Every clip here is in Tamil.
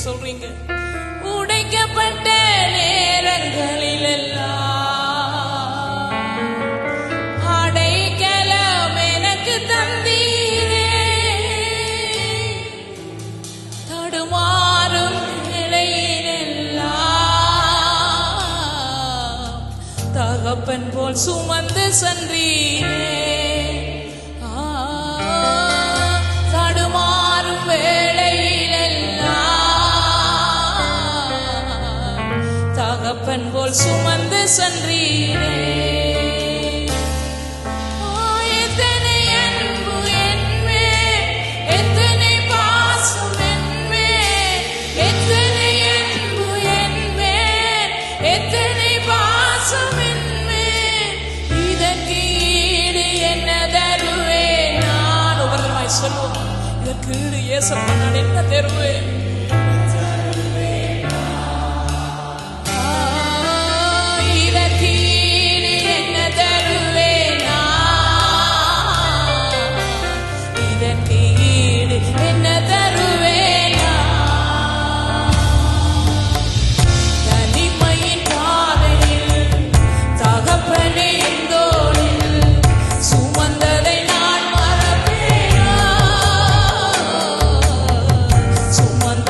சொல்றீங்க. உடைக்கப்பட்ட நேரங்களில் எல்லாம் அடைக்கலம் எனக்கு தந்தீரே. தடுமாறும் நிலையிலெல்லாம் தகப்பன் போல் சுமந்து சென்றீரே. தடுமாறும் தகப்பன் போல் சுமந்து சென்றீரே. எத்தனை அன்பு என்மே, எத்தனை பாசம் என்மே, எத்தனை அன்பு என்மே, எத்தனை பாசம் என்மே. இதற்கு ஈடு என்ன தருவேன் நான்? ஒவ்வொருத்தருமாய் சொல்லுவோம். இதற்கு ஈடு ஏசப்பா நான் என்ன தருவேன்? சுமந்த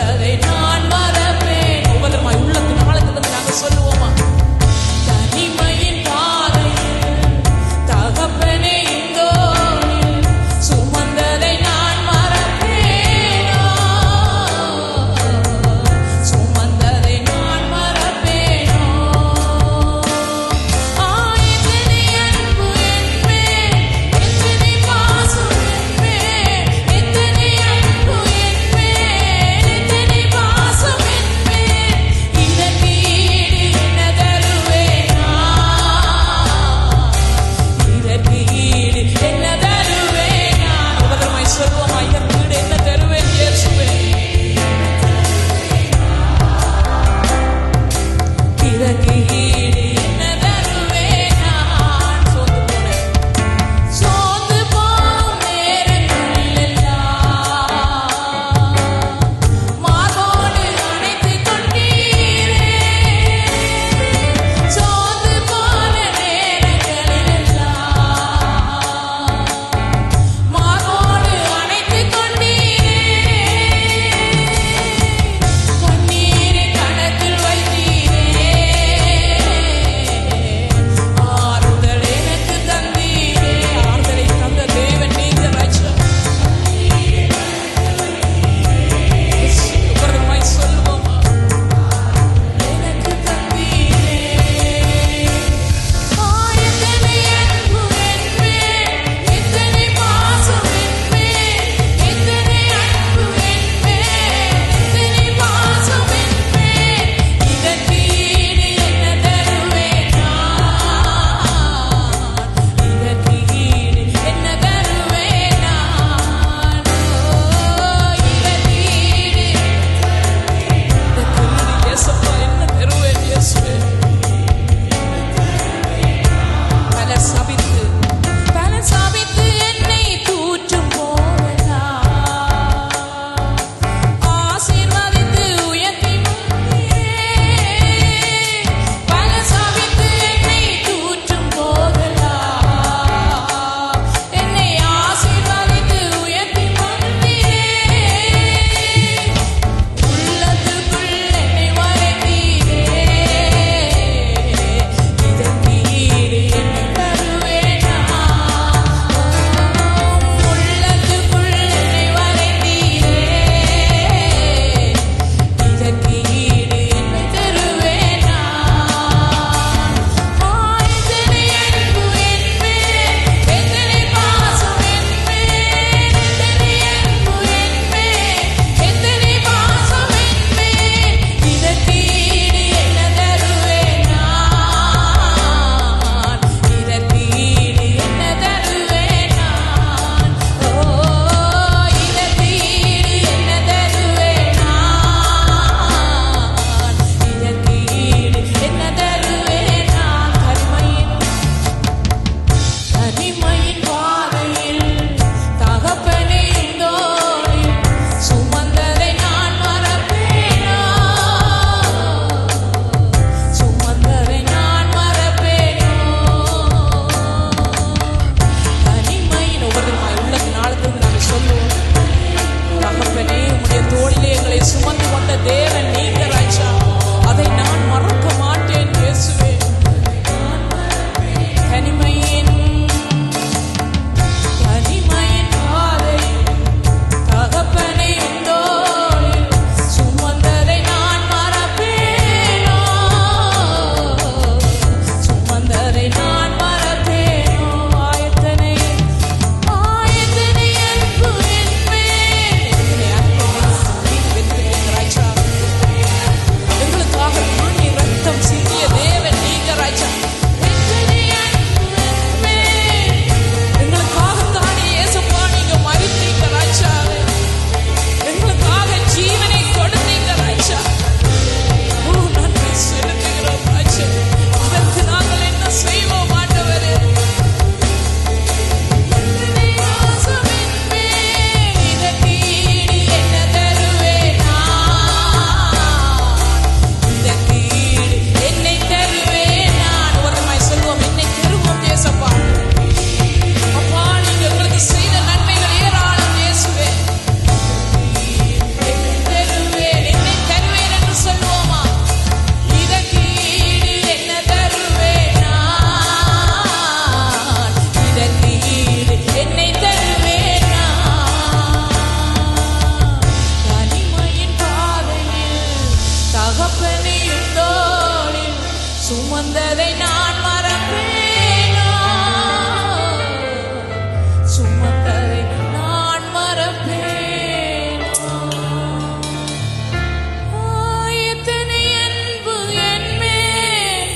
தகப்பனையும் தோளில் சுமந்ததை நான் மறப்பேனோ, சுமந்ததை நான் மறப்பேனோ. எத்தனை அன்பு என்மேல்,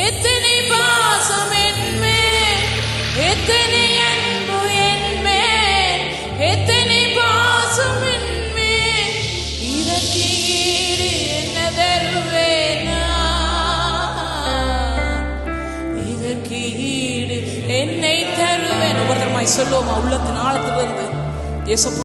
எத்தனை பாசம் என்மேல், எத்தனை அன்பு என்மேல், எத்தனை பாசம் என்மேல். இதற்கு ஈடு என்ன தருவேன் நான்? இதற்கு ஈடு என்னை தருவேன். ஒவ்வொருத்தருமாய் சொல்லுவோமா உள்ளத்தின் ஆழத்திலிருந்து.